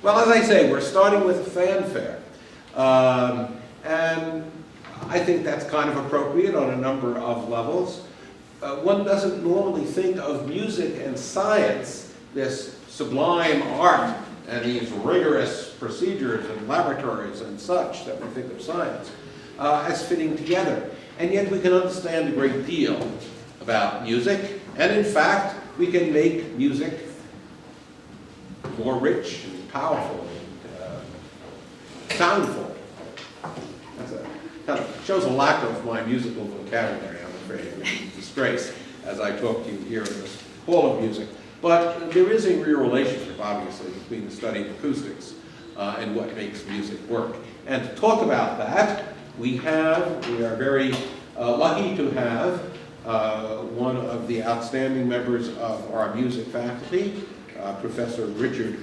Well, as I say, we're starting with fanfare. And I think that's kind of appropriate on a number of levels. One doesn't normally think of music and science, this sublime art and these rigorous procedures and laboratories and such that we think of science, as fitting together. And yet we can understand a great deal about music, and in fact, we can make music more rich and powerful and soundful. That's kind of shows a lack of my musical vocabulary, I'm afraid, which is a disgrace as I talk to you here in this hall of music. But there is a real relationship, obviously, between the study of acoustics and what makes music work. And to talk about that, we are very lucky to have one of the outstanding members of our music faculty, Professor Richard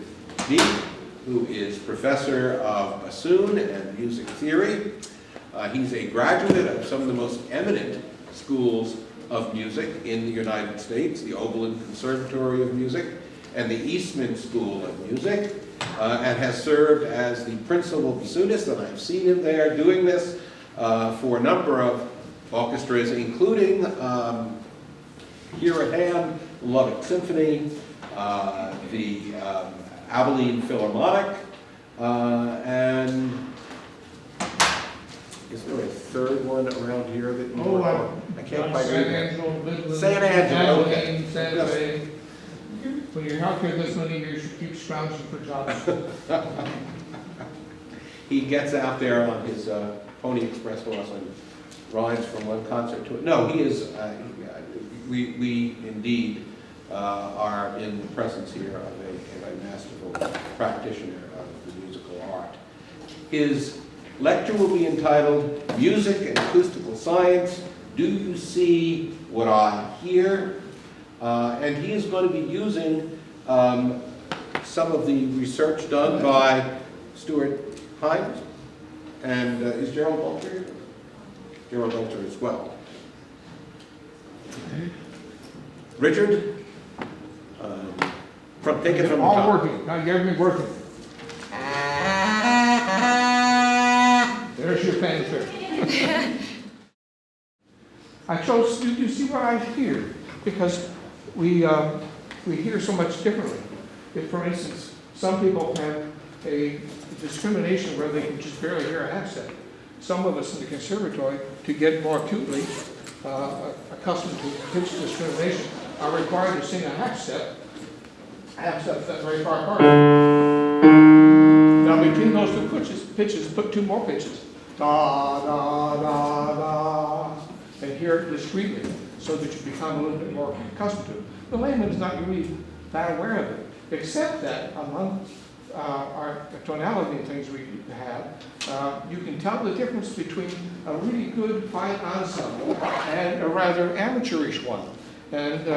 Meek, who is professor of bassoon and music theory. He's a graduate of some of the most eminent schools of music in the United States, the Oberlin Conservatory of Music and the Eastman School of Music, and has served as the principal bassoonist, and I've seen him there doing this for a number of orchestras, including here at hand, the Lubbock Symphony, the Abilene Philharmonic, and is there a third one around here that you work on? I can't quite read it. San Angelo, okay. Sine Wave. When you're out here this many years, you keep scrounging for jobs. He gets out there on his Pony Express horse and rides from one concert to another. No, he is, we indeed are in the presence here of a masterful practitioner of the musical art. His lecture will be entitled, Music and Acoustical Science, Do You See What I Hear? And he is going to be using some of the research done by Stuart Hinds, and is Gerald Bolter here? Gerald Bolter as well. Richard, take it from the top. All working, now get me working. There's your fanfare. I chose, you see what I hear? Because we hear so much differently. If, for instance, some people have a discrimination where they can just barely hear a half step. Some of us in the conservatory, to get more acutely accustomed to pitch discrimination, are required to sing a half step that's very far apart. Now between those two pitches, put two more pitches. Da, da, da, da, and hear it discreetly so that you become a little bit more accustomed to it. The layman is not really that aware of it, except that among our tonality and things we have, you can tell the difference between a really good fine ensemble and a rather amateurish one. And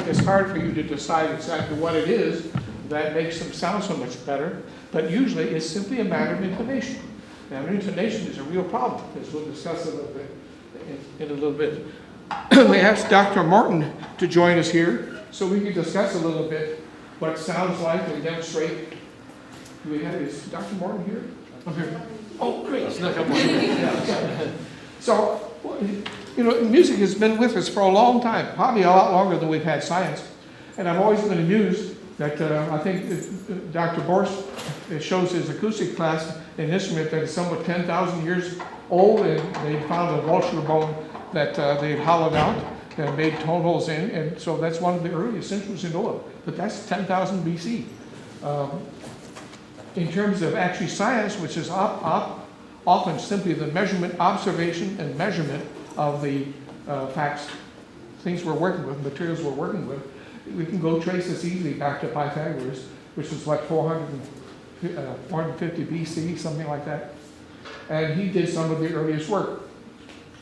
it's hard for you to decide exactly what it is that makes them sound so much better, but usually it's simply a matter of intonation. Now, intonation is a real problem, as we'll discuss a little bit in a little bit. We asked Dr. Morton to join us here so we can discuss a little bit what it sounds like and demonstrate. Do we have, is Dr. Morton here? I'm here. Oh, great. So, you know, music has been with us for a long time, probably a lot longer than we've had science. And I've always been amused that I think Dr. Borst shows his acoustic class an instrument that is somewhat 10,000 years old, and they found a vulture bone that they've hollowed out and made tone holes in, and so that's one of the earliest instruments in Noah. But that's 10,000 BC. In terms of actually science, which is often simply the measurement, observation, and measurement of the facts, things we're working with, materials we're working with, we can go trace this easily back to Pythagoras, which was like 450 BC, something like that. And he did some of the earliest work.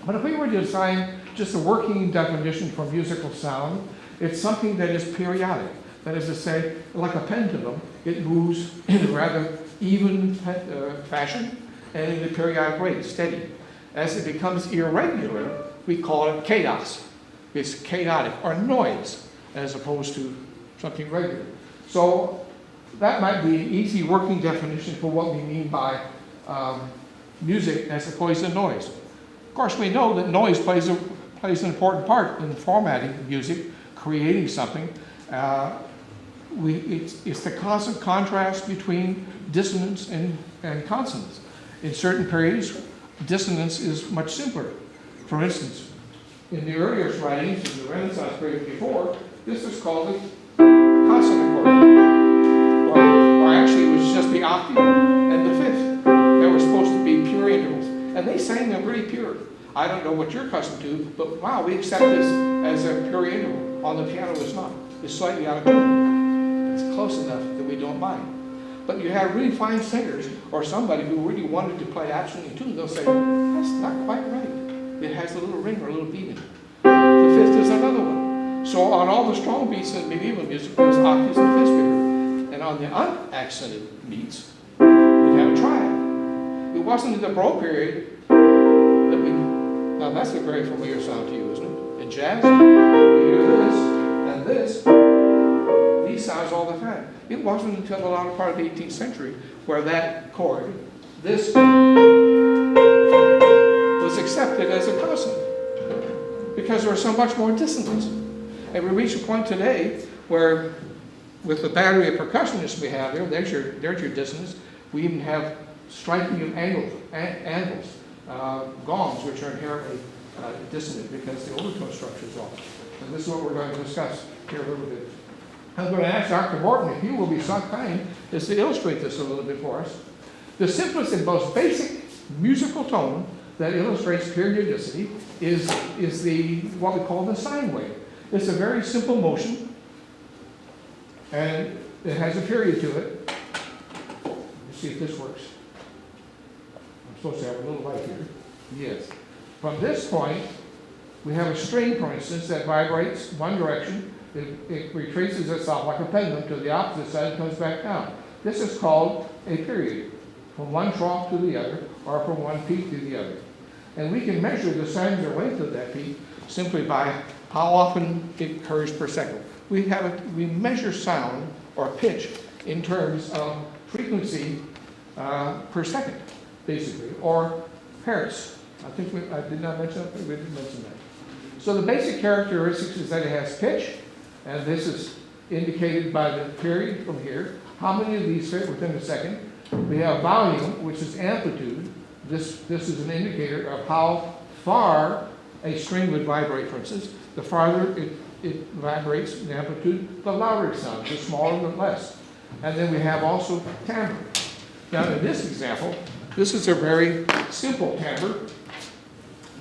But if we were to assign just a working definition for musical sound, it's something that is periodic. That is to say, like a pendulum, it moves in a rather even fashion and in a periodic rate, steady. As it becomes irregular, we call it chaos. It's chaotic, or noise, as opposed to something regular. So that might be an easy working definition for what we mean by music as opposed to noise. Of course, we know that noise plays an important part in formatting music, creating something. It's the constant contrast between dissonance and consonance. In certain periods, dissonance is much simpler. For instance, in the earliest writings, in the Renaissance period before, this was called the consonant chord. Or actually, it was just the octave and the fifth. They were supposed to be pure intervals. And they sang them really pure. I don't know what you're accustomed to, but wow, we accept this as a pure interval. On the piano, it's not. It's slightly out of tune. It's close enough that we don't mind. But you have really fine singers, or somebody who really wanted to play absolutely in tune, they'll say, that's not quite right. It has a little ring or a little beat in it. The fifth is another one. So on all the strong beats in medieval music, there was octaves and fifths figure. And on the unaccented beats, we'd have a triad. It wasn't in the Baroque period that we, now that's a very familiar sound to you, isn't it? In jazz, you hear this and this, these sounds all the time. It wasn't until the latter part of the 18th century where that chord, this, was accepted as a consonant because there was so much more dissonance. And we reach a point today where, with the battery of percussionists we have here, there's your dissonance. We even have striking angles, gongs, which are inherently dissonant because the overtone structure is off. And this is what we're going to discuss here a little bit. I'm going to ask Dr. Morton if he will be so kind as to illustrate this a little bit for us. The simplest and most basic musical tone that illustrates periodicity is what we call the sine wave. It's a very simple motion, and it has a period to it. Let's see if this works. I'm supposed to have a little light here. Yes. From this point, we have a string, for instance, that vibrates one direction. It retraces itself like a pendulum to the opposite side and comes back down. This is called a period, from one trough to the other, or from one peak to the other. And we can measure the size or length of that peak simply by how often it occurs per second. We measure sound or pitch in terms of frequency per second, basically, or hertz. I think I did not mention that, we did mention that. So the basic characteristics is that it has pitch, and this is indicated by the period from here. How many of these fit within a second? We have volume, which is amplitude. This is an indicator of how far a string would vibrate, for instance. The farther it vibrates in amplitude, the louder it sounds, the smaller the less. And then we have also timbre. Now in this example, this is a very simple timbre.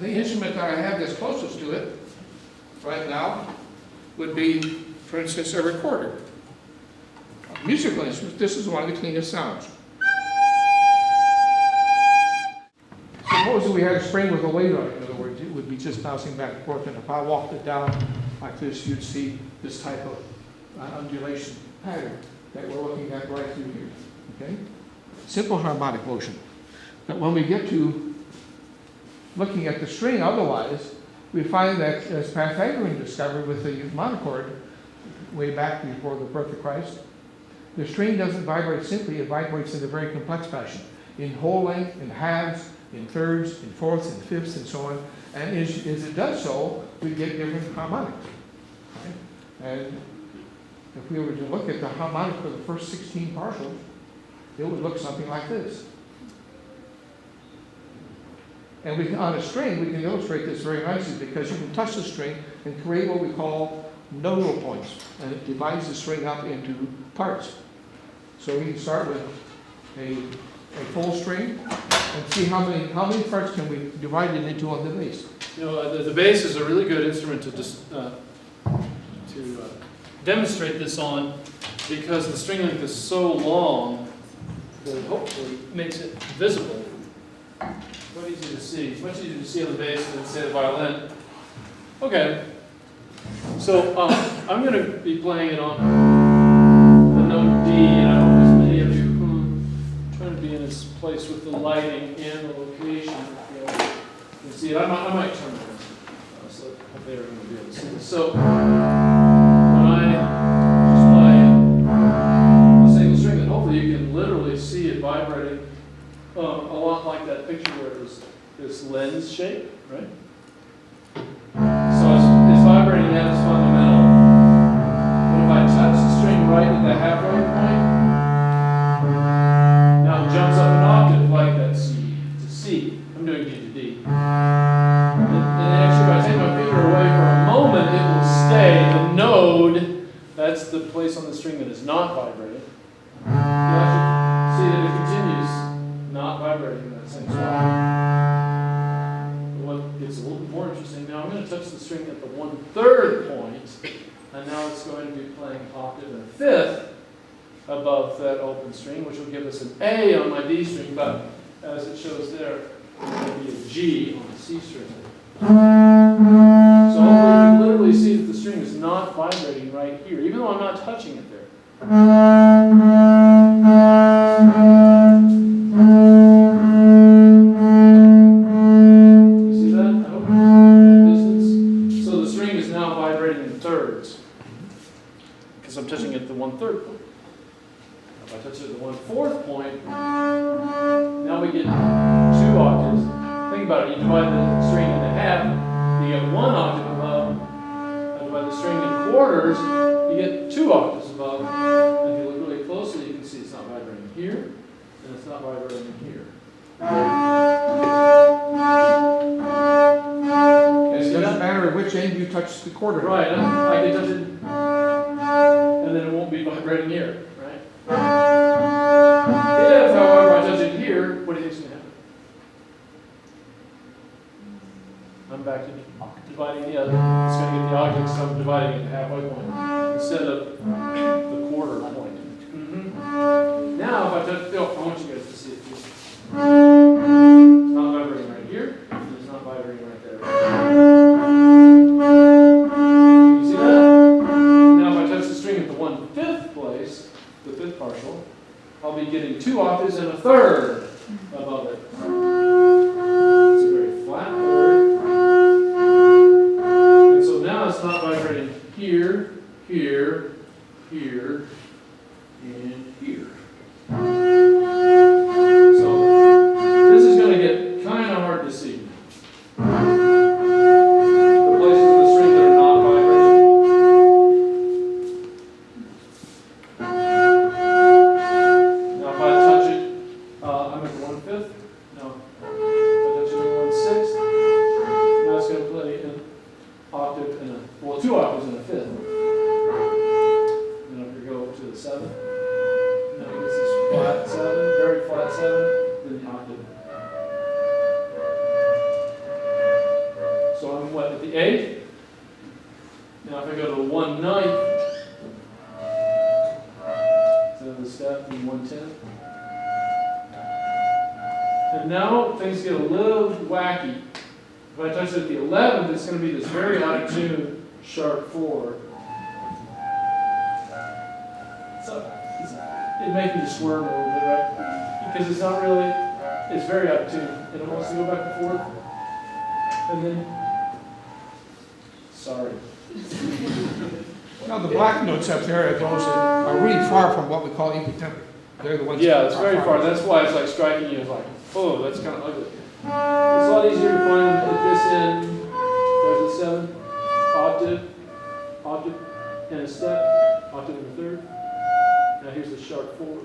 The instrument that I have that's closest to it right now would be, for instance, a recorder. Musical instruments, this is one of the cleanest sounds. Suppose we had a string with a weight on it, in other words, it would be just bouncing back and forth, and if I walked it down like this, you'd see this type of undulation pattern that we're looking at right through here, okay? Simple harmonic motion. But when we get to looking at the string otherwise, we find that, as Pythagorean discovered with the monochord way back before the birth of Christ, the string doesn't vibrate simply, it vibrates in a very complex fashion, in whole length, in halves, in thirds, in fourths, in fifths, and so on. And as it does so, we get different harmonics. Right? And if we were to look at the harmonic for the first 16 partials, it would look something like this. And on a string, we can illustrate this very nicely because you can touch the string and create what we call nodal points. And it divides the string up into parts. So we can start with a full string and see how many parts can we divide it into on the bass. You know, the bass is a really good instrument to demonstrate this on because the string length is so long that it hopefully makes it visible. Quite easy to see. It's much easier to see on the bass than say the violin. Okay. So I'm going to be playing it on the note D, and I hope as many of you trying to be in this place with the lighting and the location. You can see it. I might turn it so they're going to be able to see this. So when I just play the single string. like that picture where it was this lens shape, right? So it's vibrating at its fundamental. But if I touch the string right at the halfway point, now it jumps up an octave like that C to C. I'm doing D to D. And actually, if I take my finger away for a moment, it will stay. The node, that's the place on the string that is not vibrating. You actually see that it continues not vibrating in that same spot. What gets a little bit more interesting, now I'm going to touch the string at the 1/3 point, and now it's going to be playing octave and a fifth above that open string, which will give us an A on my D string, but as it shows there, it's going to be a G on the C string. So hopefully you can literally see that the string is not vibrating right here, even though I'm not touching it there. You see that? I hope distance. So the string is now vibrating in thirds, because I'm touching it at the 1/3 point. If I touch it at the 1/4 point, now we get 2 octaves. Think about it, you divide the string into half, you get 1 octave above. I divide the string in quarters, you get 2 octaves above. And if you look really closely, you can see it's not vibrating here, and it's not vibrating here. It doesn't matter which end you touch the quarter. Right, I can touch it, and then it won't be vibrating here, right? If, however, I touch it here, what do you think is going to happen? I'm back to dividing the other. It's going to get the octave, so I'm dividing it to halfway point instead of the quarter point. Now, if I touch, I want you guys to see it too. It's not vibrating right here, and it's not vibrating right there. You see that? Now, if I touch the string at the 1/5 place, the fifth partial, I'll be getting 2 octaves and a third above it. It's a very flat third. And so now it's not vibrating here, here, here, and here. So this is going to get kind of hard to see. The places in the string that are not vibrating. Now if I touch it, I'm at the 1/5. Now if I touch it at 1/6, now it's going to play an octave and well, 2 octaves and a fifth. And if you go to the 7th, now it gets this flat 7, very flat 7, then the octave. So I'm what, at the 8th? Now if I go to 1/9, so the step in 1/10. And now things get a little wacky. If I touch it at the 11th, it's going to be this very out of tune sharp 4. So it makes me squirm a little bit, right? Because it's not really, it's very out of tune. And it wants to go back and forth. And then, sorry. Now, the black notes up there are those that are really far from what we call equal tempo. They're the ones Yeah, that it's are very far. That's why it's like striking you as like, oh, that's kind of ugly. It's a lot easier to find at this end. There's a 7, octave, and a step, octave and a third. Now here's the sharp 4.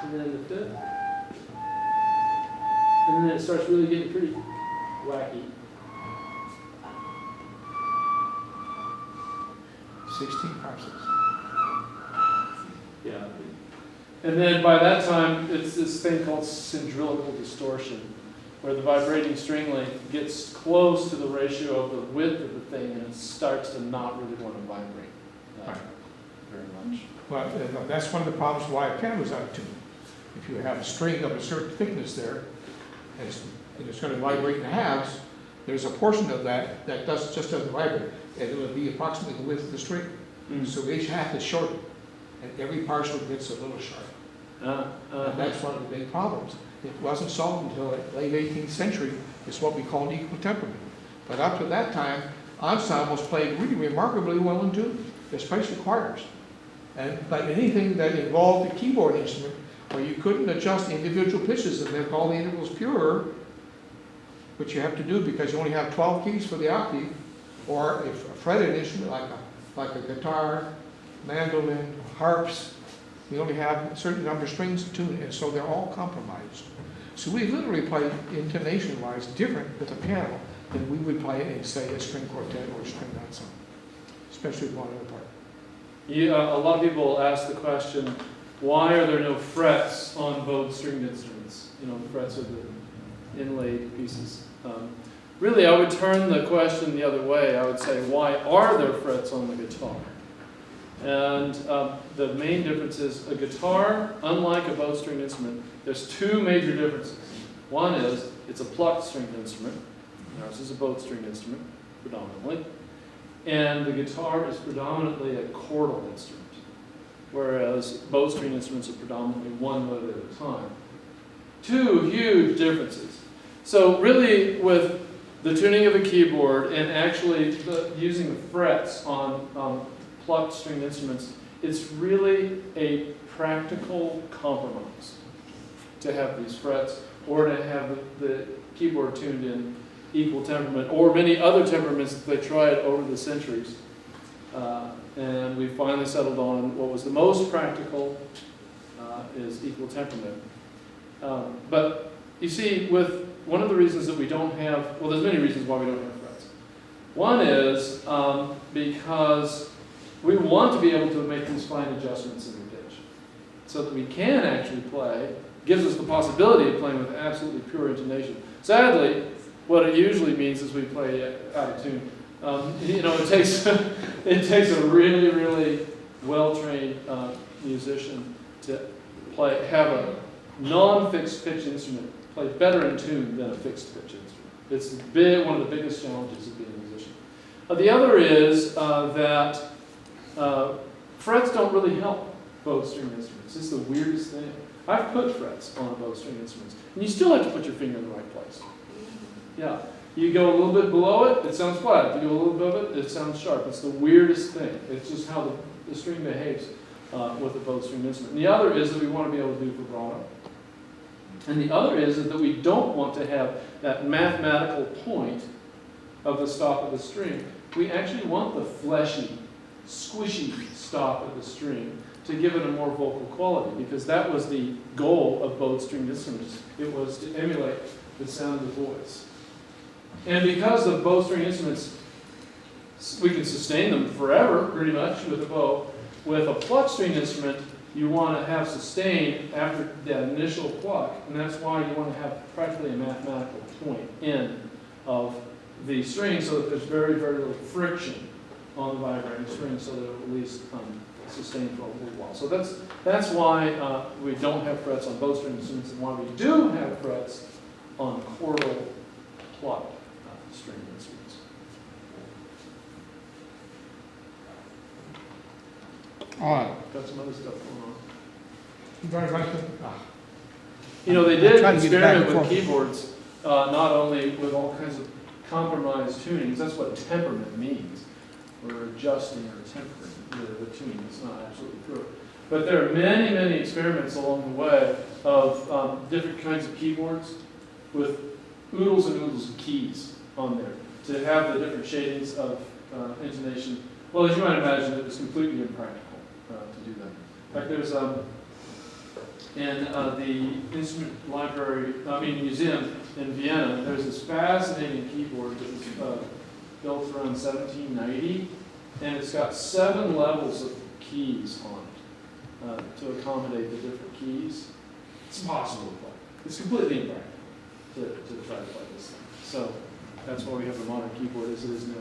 And then the 5th. And then it starts really getting pretty wacky. 16 parsecs. Yeah. And then by that time, it's this thing called syndrilical distortion, where the vibrating string length gets close to the ratio of the width of the thing, and it starts to not really want to vibrate very much. But that's one of the problems why a piano is out of tune. If you have a string of a certain thickness there, and it's going to vibrate in halves, there's a portion of that that just doesn't vibrate, and it will be approximately the width of the string. So each half is shorter, and every partial gets a little sharp. And that's one of the big problems. It wasn't solved until the late 18th century. It's what we call equal temperament. But up to that time, ensembles played really remarkably well in tune, especially choirs. But anything that involved the keyboard instrument Or you couldn't adjust individual pitches and make all the intervals pure, which you have to do because you only have 12 keys for the octave, or a fretted instrument like a guitar, mandolin, harps, you only have a certain number of strings to tune, and so they're all compromised. So we literally play intonation-wise different with a piano than we would play in, say, a string quartet or a string ensemble, especially one other part. A lot of people ask the question, why are there no frets on bowed stringed instruments? You know, the frets are the inlaid pieces. Really, I would turn the question the other way. I would say, why are there frets on the guitar? And the main difference is a guitar, unlike a bowed stringed instrument, there's two major differences. One is it's a plucked stringed instrument. Ours is a bowed stringed instrument, predominantly. And the guitar is predominantly a chordal instrument, whereas bowed stringed instruments are predominantly one note at a time. Two huge differences. So really, with the tuning of a keyboard and actually using the frets on plucked stringed instruments, it's really a practical compromise to have these frets or to have the keyboard tuned in equal temperament or many other temperaments that they tried over the centuries. And we finally settled on what was the most practical is equal temperament. But you see, with one of the reasons that we don't have, well, there's many reasons why we don't have frets. One is because we want to be able to make these fine adjustments in the pitch so that we can actually play, gives us the possibility of playing with absolutely pure intonation. Sadly, what it usually means is we play out of tune. You know, it takes a really, really well-trained musician to have a non-fixed pitch instrument play better in tune than a fixed pitch instrument. It's one of the biggest challenges of being a musician. The other is that frets don't really help bowed string instruments. It's the weirdest thing. I've put frets on bowed string instruments, and you still have to put your finger in the right place. Yeah. You go a little bit below it, it sounds flat. If you go a little above it, it sounds sharp. It's the weirdest thing. It's just how the string behaves with a bowed string instrument. And the other is that we want to be able to do vibrato. And the other is that we don't want to have that mathematical point of the stop of the string. We actually want the fleshy, squishy stop of the string to give it a more vocal quality, because that was the goal of bowed stringed instruments. It was to emulate the sound of the voice. And because the bowed string instruments, we can sustain them forever, pretty much, with a bow. With a plucked string instrument, you want to have sustain after that initial pluck, and that's why you want to have practically a mathematical point in of the string so that there's very, very little friction on the vibrating string so that it will at least sustain for a little while. So that's why we don't have frets on bowed string instruments, and why we do have frets on chordal plucked string instruments. All right. Got some other stuff going on. Very much. You know, they did trying to get back experiment and with forth. keyboards, not only with all kinds of compromised tunings. That's what temperament means. We're adjusting or tempering the tuning. It's not absolutely pure. But there are many, many experiments along the way of different kinds of keyboards with oodles and oodles of keys on there to have the different shadings of intonation. Well, as you might imagine, it was completely impractical to do that. In fact, there's in the instrument museum in Vienna, there's this fascinating keyboard that was built around 1790, and it's got 7 levels of keys on it to accommodate the different keys. It's impossible to play. It's completely impractical to try to play this thing. So that's why we have the modern keyboard as it is now.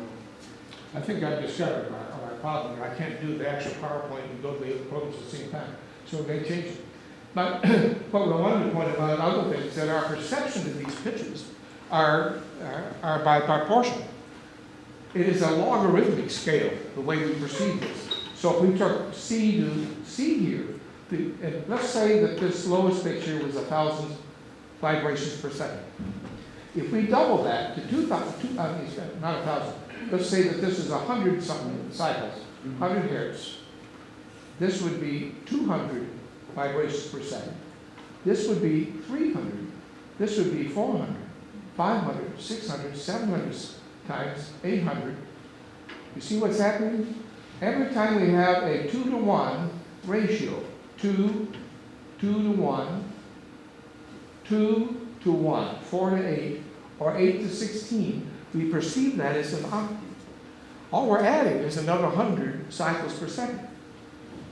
I think I discovered my problem. I can't do the actual PowerPoint and go to the other programs at the same time. So they change it. But what we wanted to point out other things that our perception of these pitches are by proportion. It is a logarithmic scale, the way we perceive this. So if we took C to C here, and let's say that this lowest pitch here was 1,000 vibrations per second. If we double that to 2,000, not 1,000, let's say that this is 100 something cycles, 100 hertz. This would be 200 vibrations per second. This would be 300. This would be 400, 500, 600, 700 times 800. You see what's happening? Every time we have a 2 to 1 ratio, 2 to 1, 2 to 1, 4 to 8, or 8 to 16, we perceive that as an octave. All we're adding is another 100 cycles per second.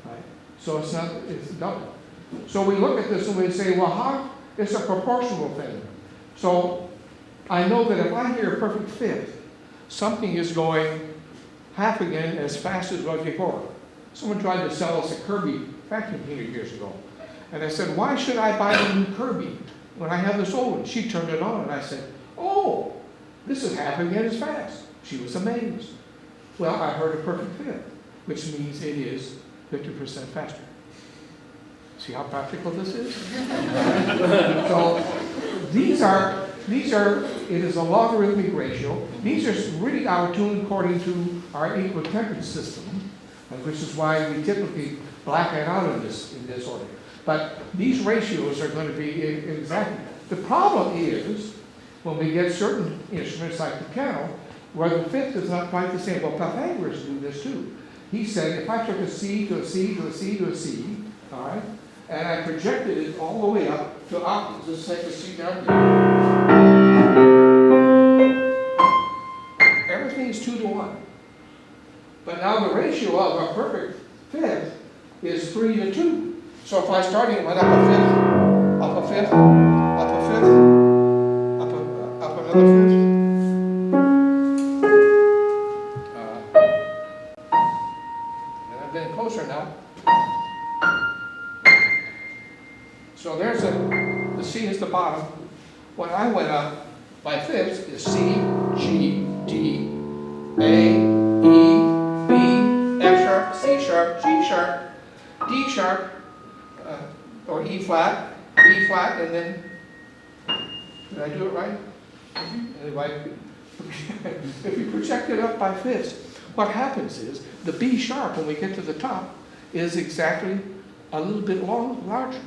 Right? So it's double. So we look at this and we say, well, how? It's a proportional thing. So I know that if I hear a perfect fifth, something is going half again as fast as it was before. Someone tried to sell us a Kirby vacuum cleaner years ago. And I said, why should I buy a new Kirby when I have this old one? She turned it on and I said, oh, this is half again as fast. She was amazed. Well, I heard a perfect fifth, which means it is 50% faster. See how practical this is? So it is a logarithmic ratio. These are really our tune according to our equal temperature system, which is why we typically black it out in this order. But these ratios are going to be exactly. The problem is when we get certain instruments like the piano, where the fifth is not quite the same. Well, Pythagoras do this too. He said if I took a C to a C to a C to a C, all right, and I projected it all the way up to octaves, let's take a C down here. Everything is 2 to 1. But now the ratio of a perfect fifth is 3 to 2. So if I started and went up a fifth, up a fifth, up a fifth, up another fifth. And I'm getting closer now. So there's the C is the bottom. When I went up by fifths is C, G, D, A, E, B, F sharp, C sharp, G sharp, D sharp, or E flat, B flat, and then, did I do it right? Anyway, if you project it up by fifths, what happens is the B sharp, when we get to the top, is exactly a little bit larger.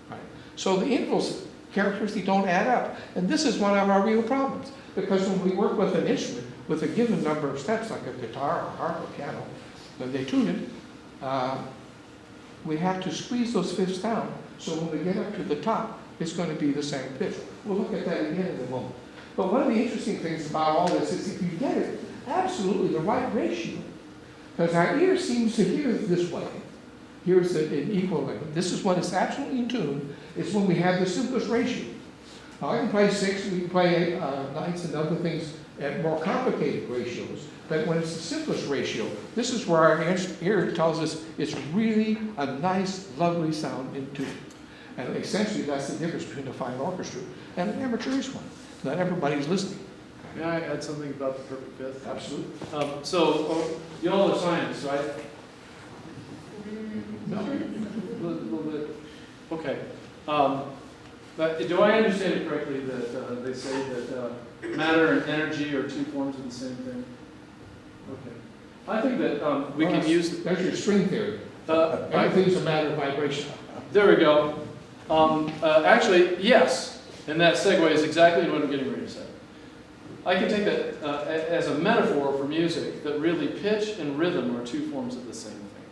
Right? So the intervals characteristically don't add up. And this is one of our real problems. Because when we work with an instrument with a given number of steps, like a guitar or harp or piano, when they tune it, we have to squeeze those fifths down. So when we get up to the top, it's going to be the same pitch. We'll look at that again in a moment. But one of the interesting things about all this is if you get it absolutely the right ratio, because our ear seems to hear it this way. Here's an equal length. This is when it's absolutely in tune. It's when we have the simplest ratio. Now, I can play 6, we can play ninths and other things at more complicated ratios. But when it's the simplest ratio, this is where our ear tells us it's really a nice, lovely sound in tune. And essentially, that's the difference between a fine orchestra and an amateurish one. Not everybody's listening. May I add something about the perfect fifth? Absolutely. You all are scientists, right? No. A little bit. Okay. But do I understand it correctly that they say that matter and energy are two forms of the same thing? Okay. I think that we can use... That's your string theory. Everything's a matter of vibration. There we go. Actually, yes. And that segues exactly what I'm getting ready to say. I can take that as a metaphor for music, that really pitch and rhythm are two forms of the same thing.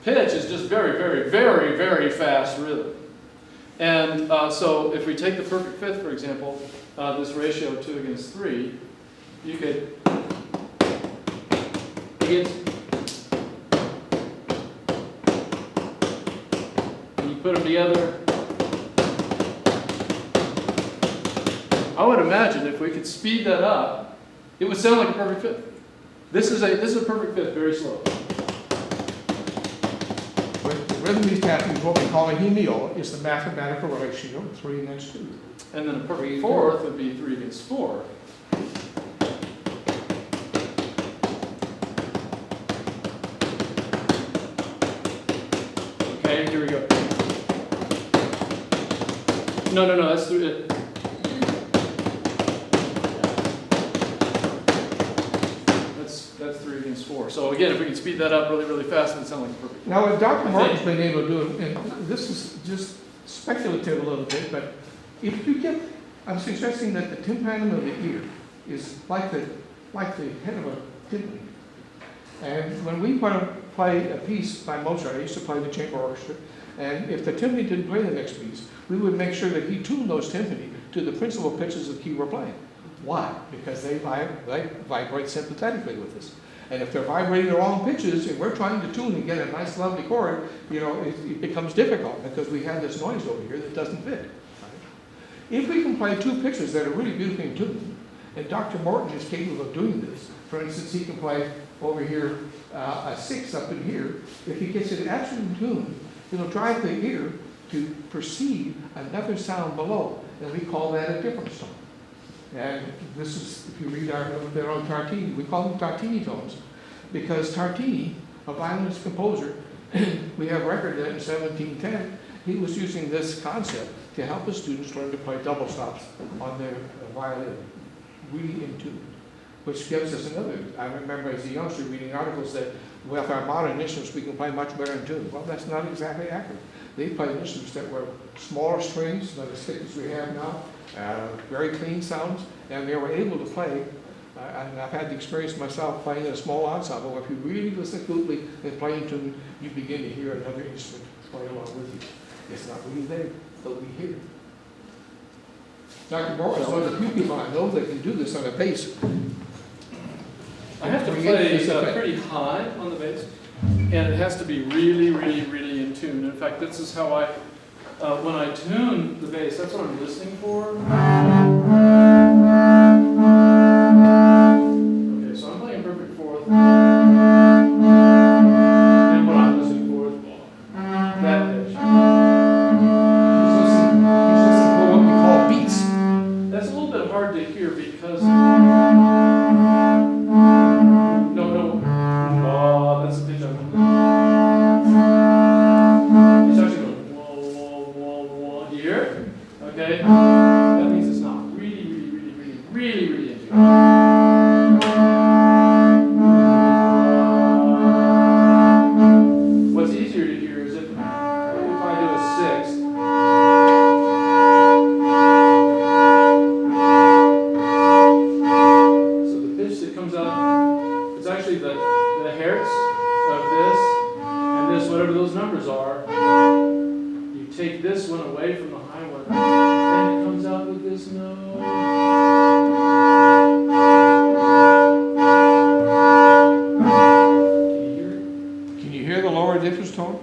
Pitch is just very, very, very, very fast rhythm. And so if we take the perfect fifth, for example, this ratio 2 against 3, you could and you put them together. I would imagine if we could speed that up, it would sound like a perfect fifth. This is a perfect fifth, very slow. The rhythm he's tapping is what we call a hemio. It's the mathematical ratio, 3 against 2. And then a perfect fourth would be 3 against 4. Okay, here we go. No, that's 3. That's 3 against 4. So again, if we can speed that up really, really fast, it would sound like a perfect. Now, what Dr. Martin's been able to do, and this is just speculative a little bit, but if you get, I'm suggesting that the tympanum of the ear is like the head of a timpani. And when we play a piece by Mozart, I used to play the chamber orchestra, and if the timpani didn't play the next piece, we would make sure that he tuned those timpani to the principal pitches of the key we're playing. Why? Because they vibrate sympathetically with us. And if they're vibrating the wrong pitches, and we're trying to tune and get a nice lovely chord, you know, it becomes difficult because we have this noise over here that doesn't fit. Right? If we can play two pitches that are really beautifully in tune, and Dr. Morton is capable of doing this, for instance, he can play over here a 6 up in here. If he gets it absolutely in tune, it'll drive the ear to perceive another sound below, and we call that a difference tone. And this is, if you read our little bit on Tartini, we call them Tartini tones, because Tartini, a violinist composer, we have record that in 1710, he was using this concept to help his students learn to play double stops on their violin, really in tune, which gives us another. I remember as a youngster reading articles that with our modern instruments we can play much better in tune. Well, that's not exactly accurate. They played instruments that were smaller strings, not as thick as we have now, very clean sounds, and they were able to play. And I've had the experience myself playing in a small ensemble where if you really listen acutely and play in tune, you begin to hear another instrument play along with you. It's not really there, but we hear it. Dr. Morris is one of the few people I know that can do this on a bass. I have to play pretty high on the bass, and it has to be really, really, really in tune. In fact, this is how I, when I tune the bass, that's what I'm listening for. Okay, so I'm playing perfect fourth. And what I'm listening for is that pitch. He's listening for what we call beats. That's a little bit hard to hear because that's the pitch I'm it's actually going whoa, whoa, whoa, whoa. Do you hear it? Okay? That means it's not really, really, really, really, really, really into it. What's easier to hear is if I do a 6. So the pitch that comes out, it's actually the hertz of this and this, whatever those numbers are. You take this one away from the high one, and it comes out with this note. Can you hear it? Can you hear the lower difference tone?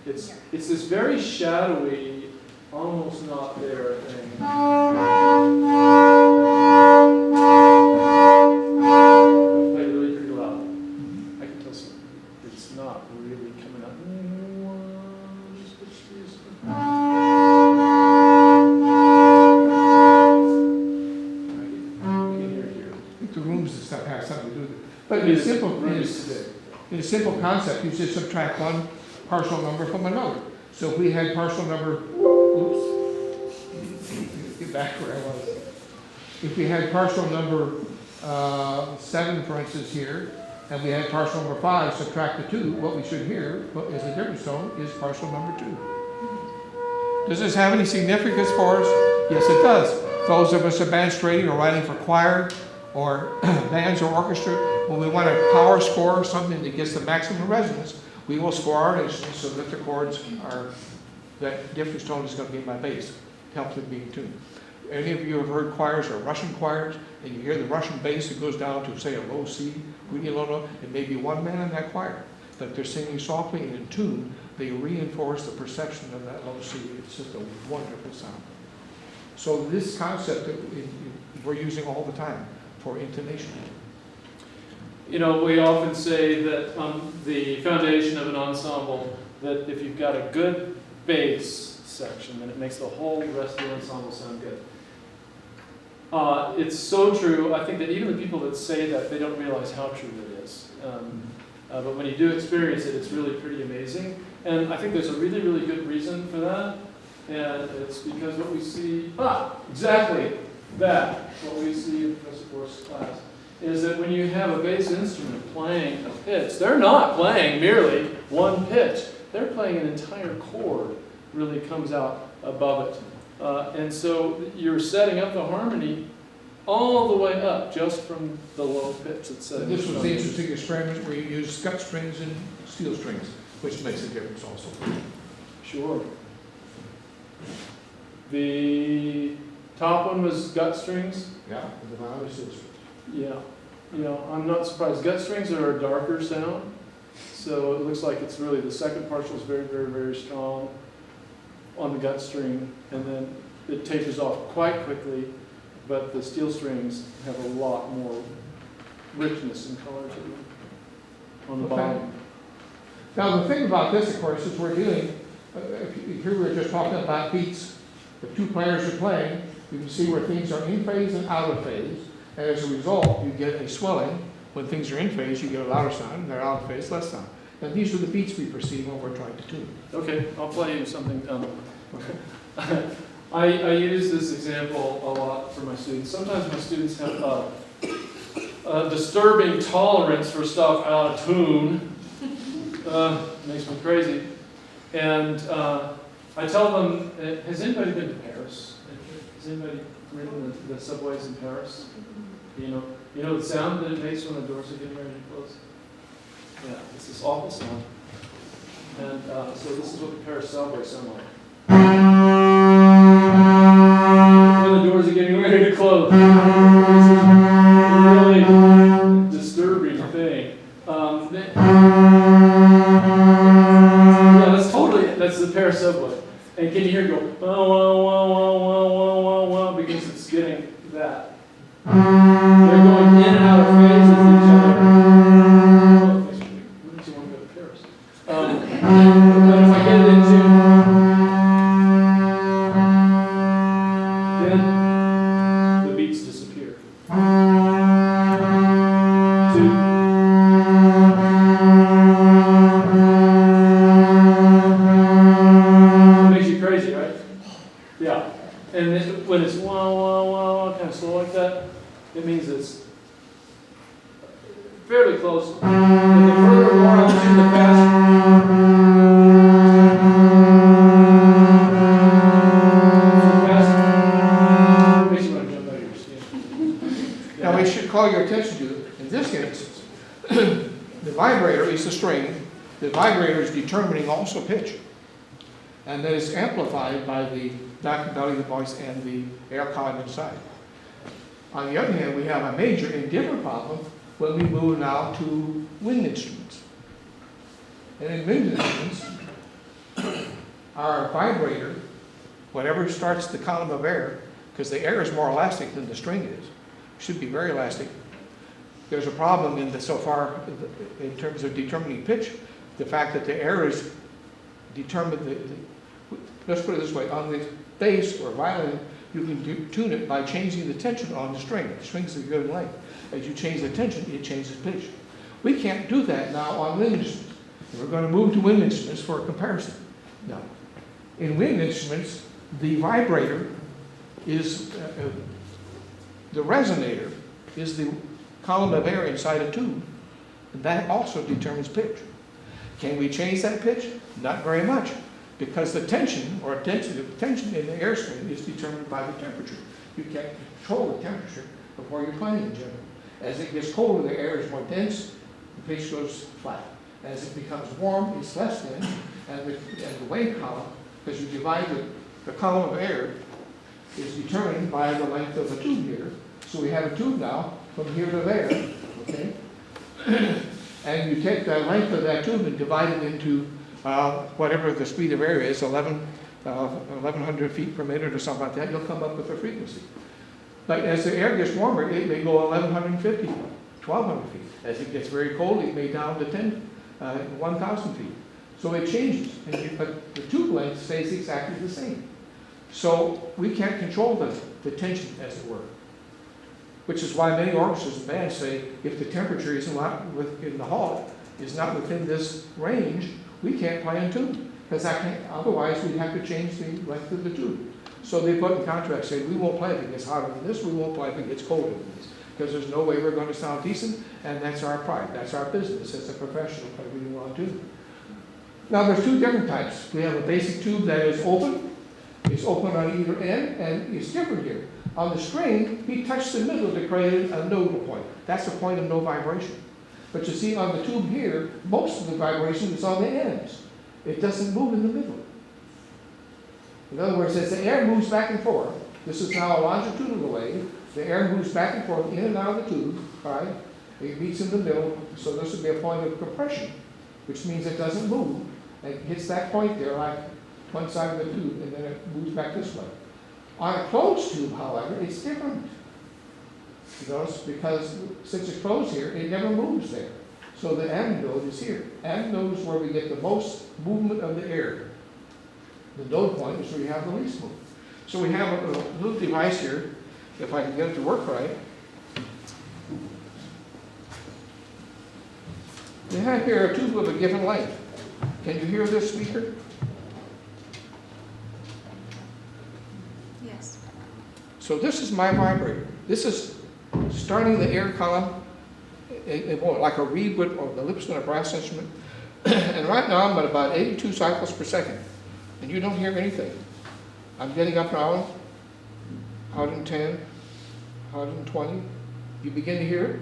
It's this very shadowy, almost not there thing. Play really pretty loud. I can tell some. It's not really coming up. I think the rooms and stuff have something to do with it. But in a simple concept, you just subtract one partial number from another. So if we had partial number, oops, get back where I was. If we had partial number 7, for instance, here, and we had partial number 5, subtract the 2, what we should hear as a difference tone is partial number 2. Does this have any significance for us? Yes, it does. Those of us who are band straightening or writing for choir or bands or orchestra, when we want a power score, something that gets the maximum resonance, we will score our instruments so that the chords are, that difference tone is going to be my bass, help them be in tune. Any of you have heard choirs or Russian choirs, and you hear the Russian bass that goes down to, say, a low C, really low note, and maybe one man in that choir, but they're singing softly and in tune, they reinforce the perception of that low C. It's just a wonderful sound. So this concept that we're using all the time for intonation. You know, we often say that the foundation of an ensemble, that if you've got a good bass section, then it makes the whole rest of the ensemble sound good. It's so true. I think that even the people that say that, they don't realize how true it is. But when you do experience it, it's really pretty amazing. And I think there's a really, really good reason for that. And it's because what we see, exactly that, what we see in Professor Borst's class, is that when you have a bass instrument playing a pitch, they're not playing merely one pitch. They're playing an entire chord really comes out above it. And so you're setting up the harmony all the way up, just from the low pitch that's set. This was the interesting experiment where you use gut strings and steel strings, which makes a difference also. Sure. The top one was gut strings. Yeah, and the bottom is steel strings. Yeah, I'm not surprised. Gut strings are a darker sound, so it looks like it's really the second partial is very, very, very strong on the gut string, and then it tapers off quite quickly, but the steel strings have a lot more richness and color to them on the bottom. Now the thing about this, of course, is we're dealing, here we were just talking about beats. The two players are playing, you can see where things are in phase and out of phase, and as a result, you get a swelling. When things are in phase, you get a louder sound, and they're out of phase, less sound. And these are the beats we perceive when we're trying to tune. Okay, I'll play you something. I use this example a lot for my students. Sometimes my students have a disturbing tolerance for stuff out of tune. Makes me crazy. And I tell them, has anybody been to Paris? Has anybody ridden the subways in Paris? You know the sound that it makes when the doors are getting ready to close? Yeah, it's this awful sound. And so this is what the Paris subway sound like. When the doors are getting ready to close. This is a really disturbing thing. Yeah, that's the Paris subway. And can you hear it go, wah, wah, wah, wah, wah, wah, wah, wah, because it's getting that. They're going in and out of phase with each other. Oh, makes you want to go to Paris. But if I get it in tune, then the beats disappear. It makes you crazy, right? Yeah. And then when it's wah, wah, wah, wah, kind of slow like that, it means it's fairly close. But the further more I tune, the faster. Makes you want to jump out of your skin. Now we should call your attention to, in this instance, the vibrator is the string. The vibrator is determining also pitch. And that is amplified by the back and belly of the voice and the air column inside. On the other hand, we have a major indifferent problem when we move now to wind instruments. And in wind instruments, our vibrator, whatever starts the column of air, because the air is more elastic than the string is, should be very elastic. There's a problem in the, so far in terms of determining pitch, the fact that the air is determined, let's put it this way, on the bass or violin, you can tune it by changing the tension on the string. The string's a given length. As you change the tension, it changes pitch. We can't do that now on wind instruments. We're going to move to wind instruments for a comparison. Now, in wind instruments, the vibrator is, the resonator is the column of air inside a tube. And that also determines pitch. Can we change that pitch? Not very much. Because the tension, or tension in the airstream is determined by the temperature. You can't control the temperature before you're playing in general. As it gets colder, the air is more dense, the pitch goes flat. As it becomes warm, it's less dense, and the wave column, because you divide the column of air, is determined by the length of the tube here. So we have a tube now from here to there, okay? And you take the length of that tube and divide it into whatever the speed of air is, 1,100 feet per minute or something like that, you'll come up with a frequency. But as the air gets warmer, it may go 1,150 feet, 1,200 feet. As it gets very cold, it may down to 1,000 feet. So it changes, but the tube length stays exactly the same. So we can't control the tension, as it were. Which is why many orchestras and bands say, if the temperature is not in the hall is not within this range, we can't play in tune, because otherwise we'd have to change the length of the tube. So they put in contracts saying, we won't play if it gets hotter than this, we won't play if it gets colder than this, because there's no way we're going to sound decent, and that's our pride, that's our business as a professional, play we want to. Now there's two different types. We have a basic tube that is open. It's open on either end, and it's different here. On the string, he touched the middle to create a nodal point. That's a point of no vibration. But you see on the tube here, most of the vibration is on the ends. It doesn't move in the middle. In other words, as the air moves back and forth, this is now a longitudinal wave, the air moves back and forth in and out of the tube, right? It meets in the middle, so this would be a point of compression, which means it doesn't move. It hits that point there, like one side of the tube, and then it moves back this way. On a closed tube, however, it's different. You notice, because since it's closed here, it never moves there. So the anode is here. Anode is where we get the most movement of the air. The node point is where you have the least movement. So we have a little device here, if I can get it to work right. We have here a tube of a given length. Can you hear this speaker? Yes. So this is my vibrator. This is starting the air column, like a reed would, or the lips on a brass instrument. And right now I'm at about 82 cycles per second. And you don't hear anything. I'm getting up now, 110, 120. You begin to hear it?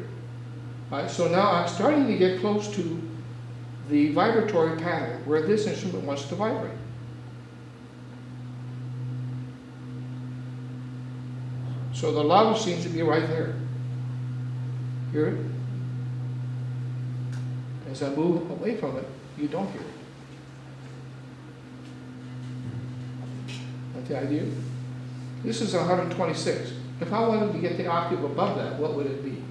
All right, so now I'm starting to get close to the vibratory pattern where this instrument wants to vibrate. So the loudest seems to be right there. Hear it? As I move away from it, you don't hear it. That's the idea? This is 126. If I wanted to get the octave above that, what would it be?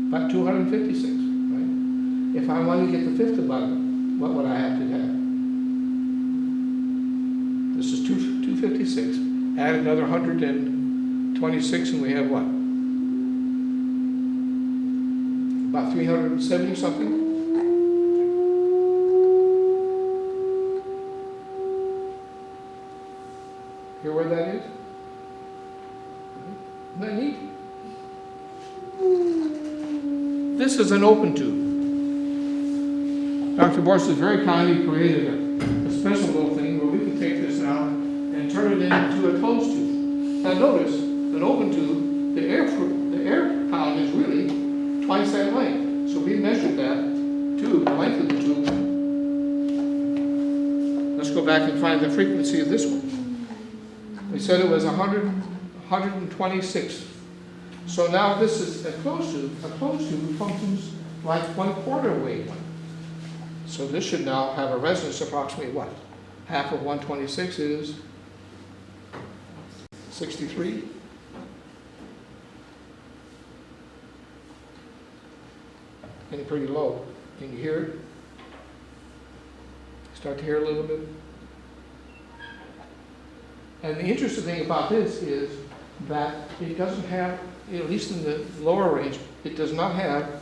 About 256, right? If I wanted to get the fifth above it, what would I have to have? This is 256. Add another 126 and we have what? About 370 something? Hear where that is? Isn't that neat? This is an open tube. Dr. Borst has very kindly created a special little thing where we can take this now and turn it into a closed tube. Now notice, an open tube, the air column is really twice that length. So we measured that tube, the length of the tube. Let's go back and find the frequency of this one. We said it was 126. So now this is a closed tube. A closed tube functions like 1/4 wavelength. So this should now have a resonance approximately what? Half of 126 is 63. Getting pretty low. Can you hear it? Start to hear a little bit. And the interesting thing about this is that it doesn't have, at least in the lower range, it does not have,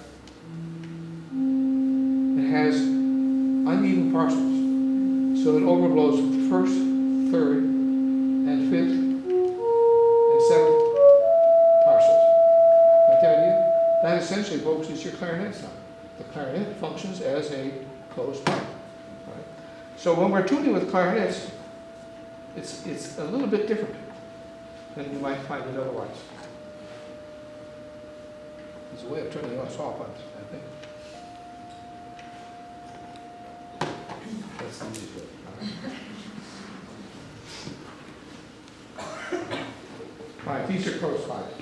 it has uneven parcels. So it overblows first, third, and fifth, and seventh parcels. Got the idea? That essentially, folks, is your clarinet sound. The clarinet functions as a closed pipe. Right? So when we're tuning with clarinets, it's a little bit different than you might find it otherwise. It's a way of turning us off, I think. That's the easiest way. All right, these are close pipes.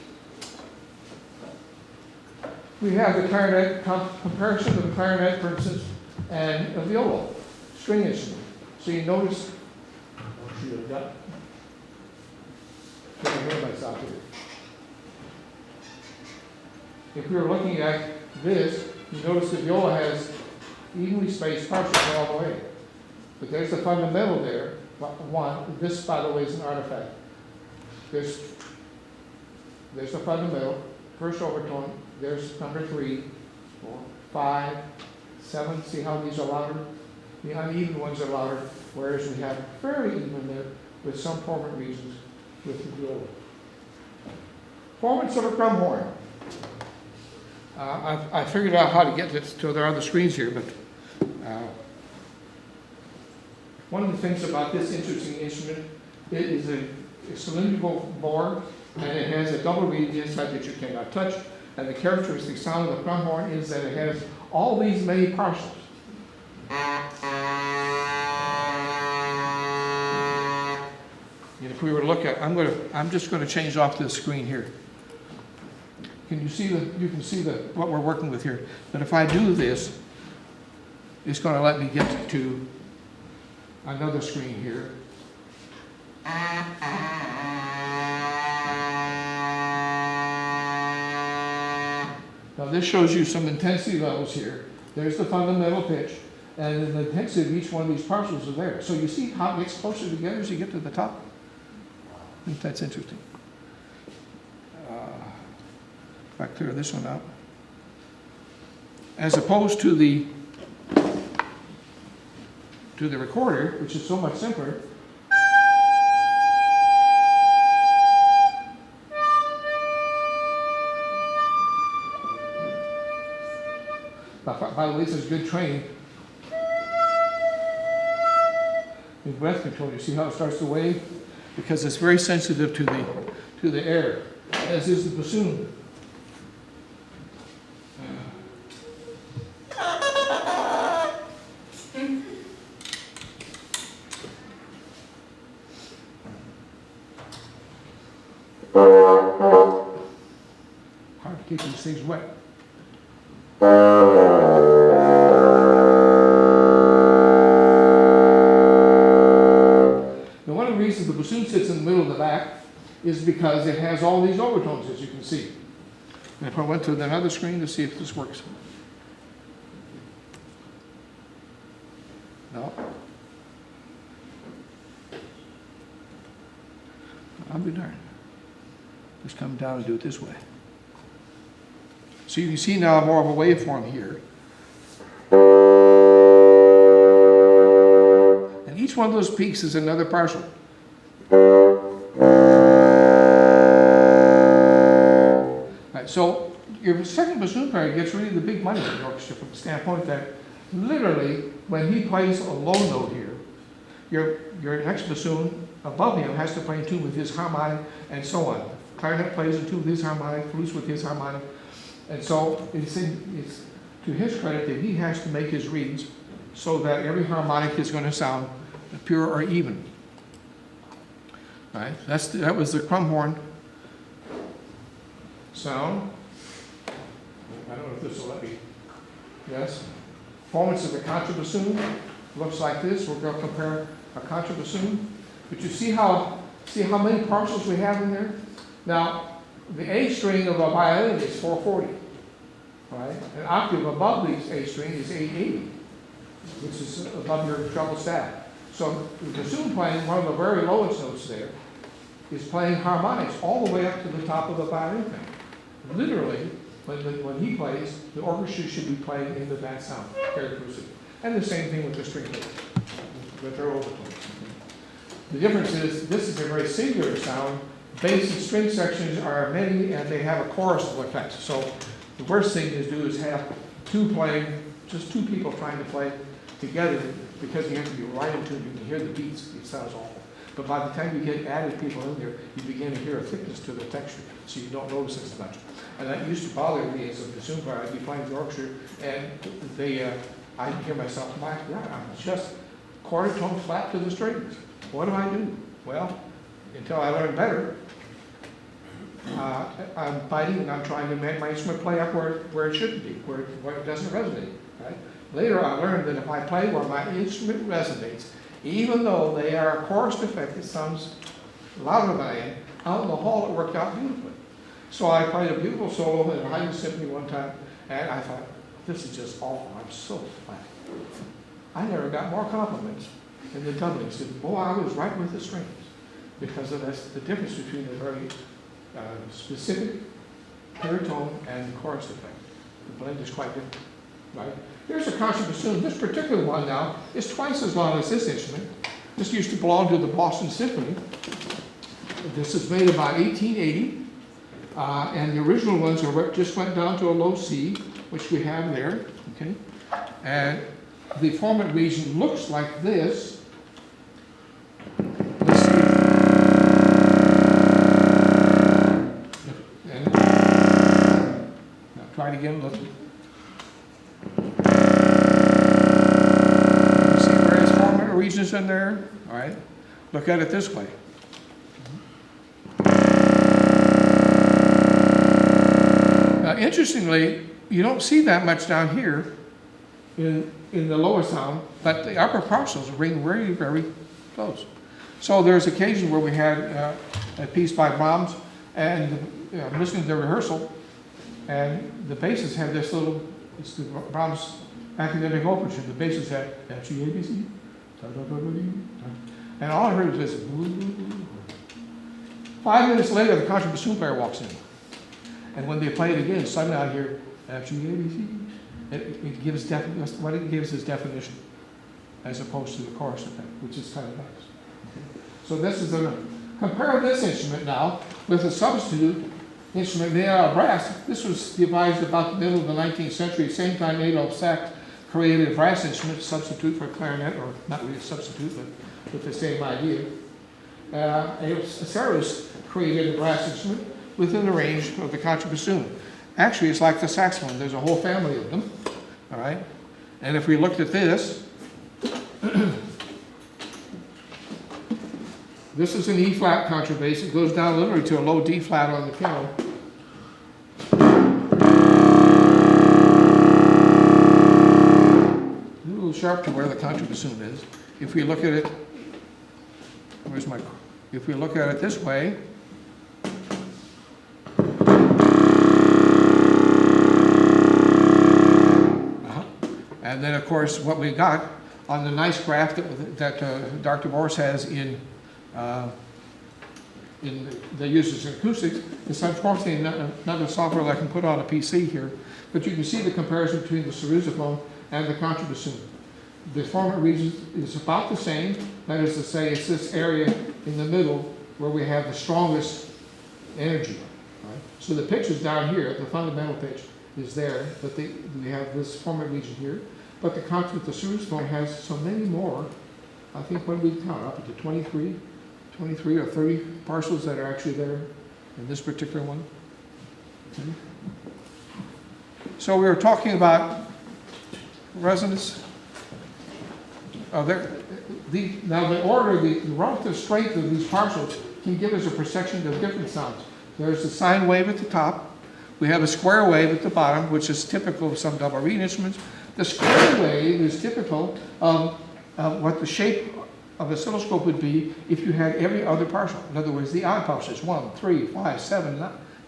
We have the clarinet comparison of the clarinet, for instance, and a viola, string instrument. So you notice. Can I hear myself here? If we were looking at this, you notice the viola has evenly spaced parcels all the way. But there's the fundamental there. One, this, by the way, is an artifact. There's the fundamental, first overtone. There's number 3, 4, 5, 7. See how these are louder? The uneven ones are louder, whereas we have fairly even there with some formant regions with the viola. Formants of a drum horn. I figured out how to get this to their other screens here, but one of the things about this interesting instrument, it is a cylindrical board, and it has a double reed inside that you cannot touch. And the characteristic sound of the drum horn is that it has all these many partials. And if we were to look at, I'm just going to change off this screen here. Can you see you can see what we're working with here. But if I do this, it's going to let me get to another screen here. Now this shows you some intensity levels here. There's the fundamental pitch, and then the intensity of each one of these partials are there. So you see how it gets closer together as you get to the top? I think that's interesting. If I clear this one out. As opposed to the recorder, which is so much simpler. By the way, this is good training in breath control. You see how it starts to wave? Because it's very sensitive to the air, as is the bassoon. Hard to keep these things wet. The bassoon sits in the middle of the back is because it has all these overtones, as you can see. And if I went to another screen to see if this works. No. I'll be darned. Just come down and do it this way. So you can see now more of a waveform here. And each one of those peaks is another partial. Right, so your second bassoon player gets really the big money in the orchestra from the standpoint that literally when he plays a low note here, your next bassoon above him has to play in tune with his harmonic and so on. Clarinet plays in tune with his harmonic, flute with his harmonic, and so it's to his credit that he has to make his reeds so that every harmonic is going to sound pure or even. Right? That was the crumb horn sound. I don't know if this will let me. Yes. Performance of the contrabassoon looks like this. We're going to compare a contrabassoon. But you see how many partials we have in there? Now, the A string of a violin is 440. Right? An octave above the A string is 880, which is above your treble staff. So the bassoon playing one of the very lowest notes there is playing harmonics all the way up to the top of the violin thing. Literally, when he plays, the orchestra should be playing into that sound characteristic. And the same thing with the string players, with their overtones. The difference is this is a very singular sound. Bass and string sections are many, and they have a chorusal effect. So the worst thing to do is have just two people trying to play together, because you have to be right in tune. You can hear the beats. It sounds awful. But by the time you get added people in there, you begin to hear a thickness to the texture, so you don't notice it as much. And that used to bother me as a bassoon player. I'd be playing the orchestra, and I'd hear myself, my God, I'm just quarter tone flat to the strings. What do I do? Well, until I learned better, I'm fighting and I'm trying to make my instrument play up where it shouldn't be, where it doesn't resonate. Right? Later I learned that if I play where my instrument resonates, even though they are a chorused effect, it sounds louder than I am, out in the hall it worked out beautifully. So I played a beautiful solo in a Haydn symphony one time, and I thought, this is just awful, I'm so flat. I never got more compliments than the tumbling. Said, boy, I was right with the strings, because that's the difference between the very specific clear tone and the chorus effect. The blend is quite different, right? Here's a concert bassoon. This particular one now is twice as long as this instrument. This used to belong to the Boston Symphony. This is made about 1880. And the original ones are what just went down to a low C, which we have there, okay? And the formant region looks like this. Let's see. And now try it again. Look. You see various formant regions in there. All right. Look at it this way. Now, interestingly, you don't see that much down here in the lower sound, but the upper partials ring very, very close. So there's occasion where we had a piece by Brahms, and listening to the rehearsal, and the bassist had this little, it's the Brahms academic overture, the bassist had F, G, A, B, C, and all I heard was this. 5 minutes later, the contrabassoon player walks in. And when they play it again, suddenly I hear F, G, A, B, C. It gives what it gives is definition, as opposed to the chorus effect, which is kind of nice. Okay. So this is compare this instrument now with a substitute instrument made out of brass. This was devised about the middle of the 19th century, same time Adolf Sax created a brass instrument, substitute for clarinet, or not really a substitute, but with the same idea. Sarus created a brass instrument within the range of the contrabassoon. Actually, it's like the saxophone. There's a whole family of them, all right? And if we looked at this, this is an E-flat contrabass. It goes down literally to a low D-flat on the piano. A little sharp to where the contrabassoon is. If we look at it, if we look at it this way, and then, of course, what we got on the nice graph that Dr. Morse has in the uses in acoustics, it's unfortunately not a software that I can put on a PC here, but you can see the comparison between the sarrusophone and the contrabassoon. The formant region is about the same. That is to say, it's this area in the middle where we have the strongest energy. Right? So the pitch is down here, the fundamental pitch is there, but we have this formant region here. But the sarrusophone has so many more. I think when we count up to 23 or 30 parcels that are actually there in this particular one. Okay. So we were talking about resonance. Now the order, the relative strength of these partials can give us a perception of different sounds. There's the sine wave at the top. We have a square wave at the bottom, which is typical of some double reed instruments. The square wave is typical of what the shape of an oscilloscope would be if you had every other partial. In other words, the odd partials, 1, 3, 5, 7,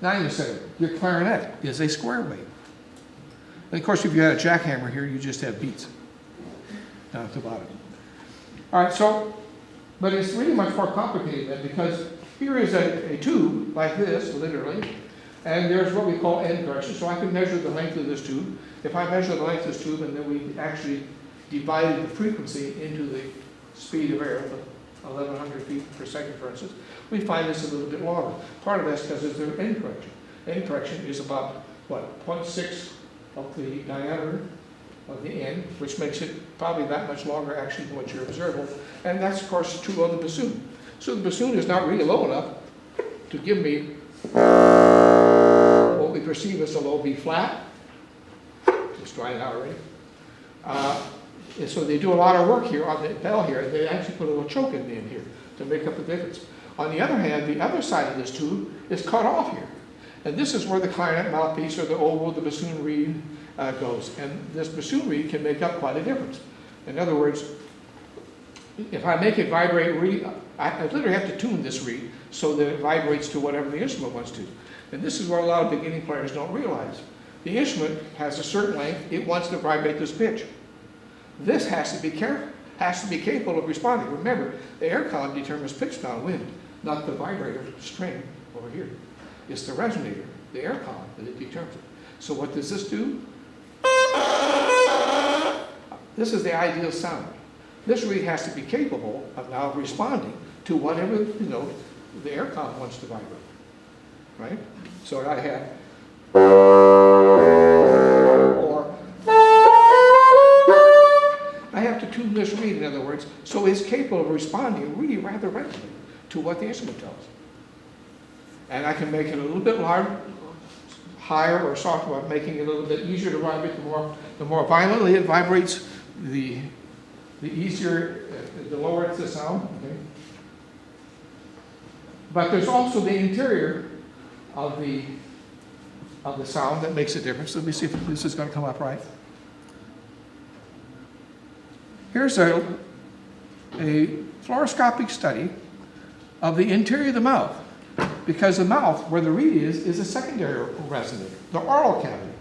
9, etc. Your clarinet is a square wave. And of course, if you had a jackhammer here, you just have beats down at the bottom. All right, so, but it's really much more complicated than, because here is a tube like this, literally, and there's what we call end correction. So I can measure the length of this tube. If I measure the length of this tube and then we actually divided the frequency into the speed of air, 1,100 feet per second, for instance, we find this a little bit longer. Part of that's because it's an end correction. End correction is about, what, 0.6 of the diameter of the end, which makes it probably that much longer actually than what you're observable. And that's, of course, true of the bassoon. So the bassoon is not really low enough to give me what we perceive as a low B flat. Just try it out already. And so they do a lot of work here on the bell here. They actually put a little choke in the end here to make up the difference. On the other hand, the other side of this tube is cut off here. And this is where the clarinet mouthpiece or the oboe, the bassoon reed goes. And this bassoon reed can make up quite a difference. In other words, if I make it vibrate, I literally have to tune this reed so that it vibrates to whatever the instrument wants to. And this is what a lot of beginning players don't realize. The instrument has a certain length, it wants to vibrate this pitch. This has to be capable of responding. Remember, the air column determines pitch downwind, not the vibrator string over here. It's the resonator, the air column, that it determines it. So what does this do? This is the ideal sound. This reed has to be capable of now responding to whatever, the air column wants to vibrate. right? So I have, or I have to tune this reed, in other words, so it's capable of responding really rather readily to what the instrument tells. And I can make it a little bit higher or softer by making it a little bit easier to vibrate. The more violently it vibrates, the easier, the lower it's the sound. Okay? But there's also the interior of the sound that makes a difference. Let me see if this is going to come up right. Here's a fluoroscopic study of the interior of the mouth, because the mouth, where the reed is a secondary resonant, the oral cavity.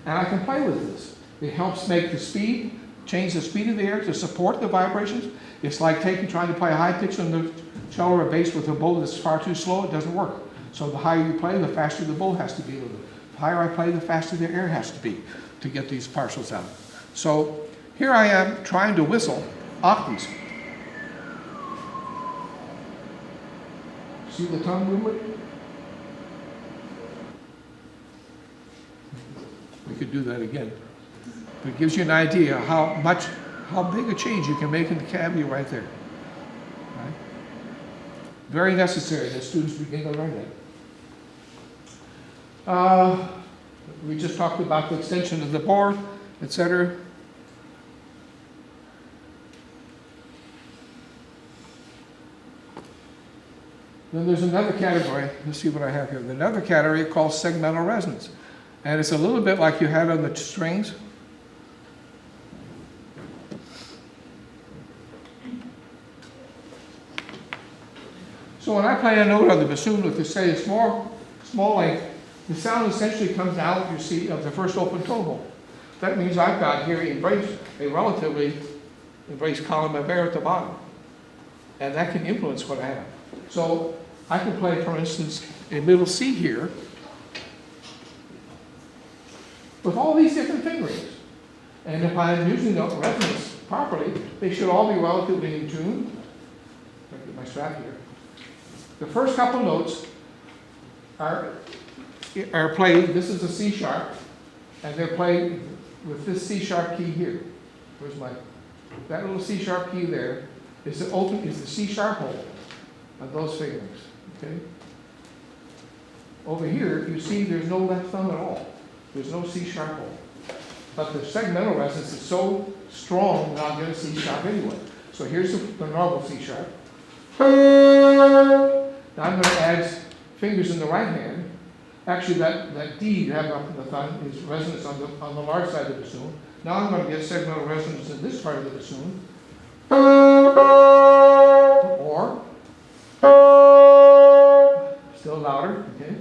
And I can play with this. It helps make the speed, change the speed of the air to support the vibrations. It's like trying to play a high pitch on the cello or bass with a bow that's far too slow. It doesn't work. So the higher you play, the faster the bow has to be. The higher I play, the faster the air has to be to get these partials out. So here I am trying to whistle octaves. See the tongue movement? We could do that again. But it gives you an idea how big a change you can make in the cavity right there. Right? Very necessary that students begin to learn that. We just talked about the extension of the bore, etc. Then there's another category. Let's see what I have here. Another category called segmental resonance. And it's a little bit like you had on the strings. So when I play a note on the bassoon with, say, a small length, the sound essentially comes out, you see, of the first open tone hole. That means I've got here a relatively embraced column of air at the bottom. And that can influence what I have. So I can play, for instance, a middle C here with all these different fingerings. And if I'm using the resonance properly, they should all be relatively in tune. I'll get my strap here. The first couple notes are played, this is a C sharp, and they're played with this C sharp key here. Where's that little C sharp key there is the C sharp hole of those fingerings, okay? Over here, you see there's no left thumb at all. There's no C sharp hole. But the segmental resonance is so strong that I'll get a C sharp anyway. So here's the normal C sharp. Now I'm going to add fingers in the right hand. Actually, that D you have up in the thumb is resonance on the large side of the bassoon. Now I'm going to get segmental resonance in this part of the bassoon. Or still louder, okay?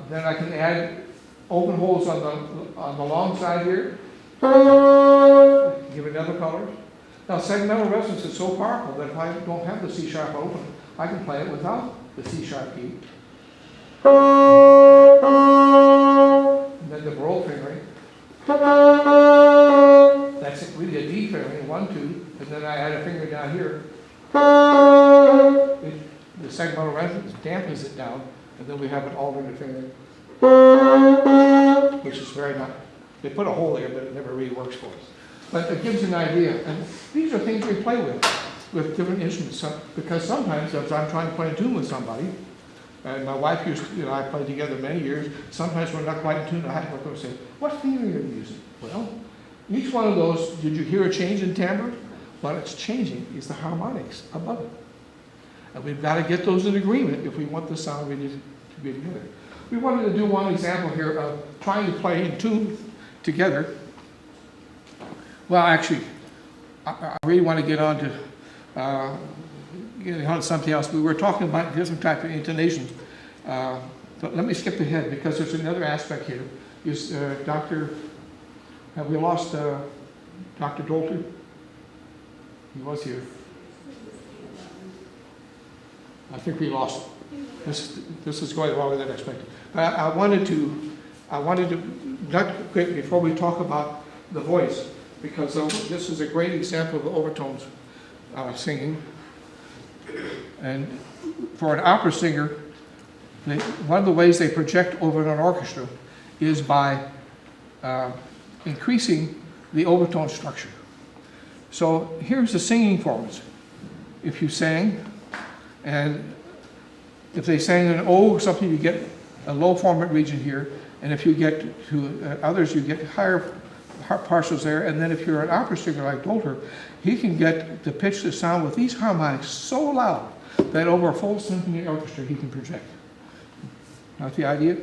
Then I can add open holes on the long side here. Give it another color. Now segmental resonance is so powerful that if I don't have the C sharp open, I can play it without the C sharp key. And then the roll fingering. That's really a D fingering, 1, 2, and then I add a finger down here. The segmental resonance dampens it down, and then we have an alternate fingering, which is very nice. They put a hole there, but it never really works for us. But it gives you an idea, and these are things we play with different instruments, because sometimes if I'm trying to play a tune with somebody, and my wife I played together many years, sometimes we're not quite in tune, I have to go and say, what fingering are you using? Well, each one of those, did you hear a change in timbre? What it's changing is the harmonics above it. And we've got to get those in agreement if we want the sound really to be together. We wanted to do one example here of trying to play in tune together. Well, actually, I really want to get on to something else. We were talking about different types of intonations. But let me skip ahead because there's another aspect here. Have we lost Dr. Dolter? He was here. I think we lost him. This is going longer than expected. But I wanted to, not quick before we talk about the voice, because this is a great example of overtones singing. And for an opera singer, one of the ways they project over an orchestra is by increasing the overtone structure. So here's the singing forms. If you sang, and if they sang an O or something, you get a low formant region here, and if you get to others, you get higher partials there, and then if you're an opera singer like Dolter, he can get the pitch to sound with these harmonics so loud that over a full symphony orchestra he can project. Not the idea?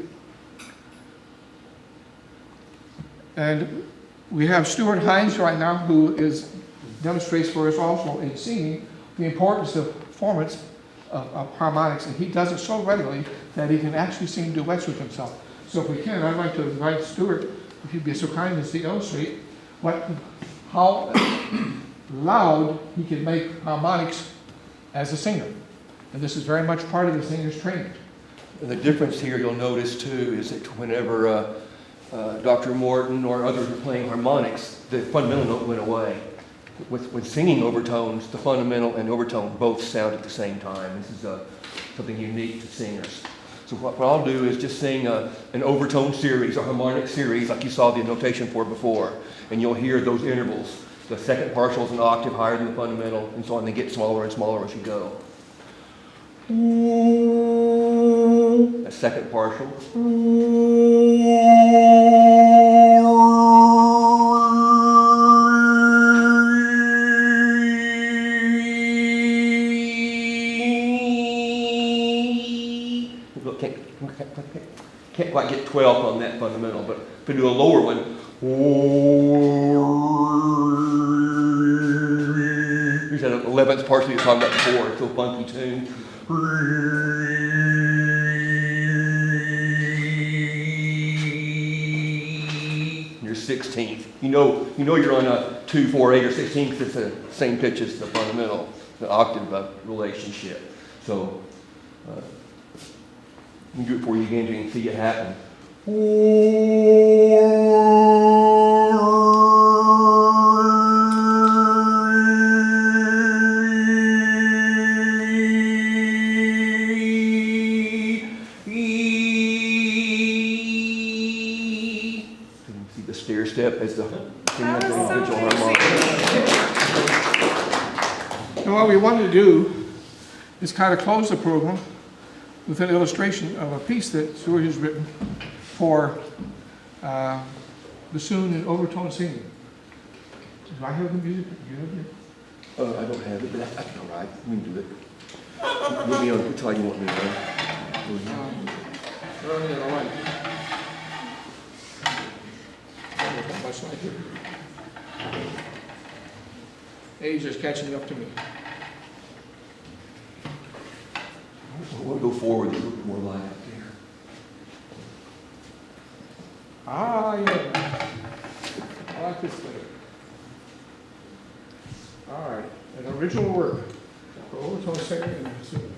And we have Stuart Hinds right now, who demonstrates for us also in singing the importance of formants of harmonics, and he does it so readily that he can actually sing duets with himself. So if we can, I'd like to invite Stuart, if you'd be so kind as to illustrate how loud he can make harmonics as a singer. And this is very much part of the singer's training. And the difference here you'll notice too is that whenever Dr. Morton or others are playing harmonics, the fundamental note went away. With singing overtones, the fundamental and overtone both sound at the same time. This is something unique to singers. So what I'll do is just sing an overtone series, a harmonic series, like you saw the notation for before, and you'll hear those intervals. The second partial is an octave higher than the fundamental, and so on. They get smaller and smaller as you go. A second partial. Can't quite get 12 on that fundamental, but if we do a lower one, here's that 11th partial you were talking about before. It's a funky tune. Your 16th. You know you're on a 2, 4, 8, or 16 because it's the same pitch as the fundamental, the octave relationship. So you can do it for you again so you can see it happen. Stair step as the individual harmonic. And what we want to do is kind of close the program with an illustration of a piece that Stuart has written for bassoon and overtone singing. Do I have the music? Do you have it? I don't have it, but I can write. We can do it. Let me on which side you want me to run. Running it away. Age is catching up to me. We'll go forward a little bit more light up there. Ah, yeah. I like this better. All right, an original work for overtone singer and bassoon.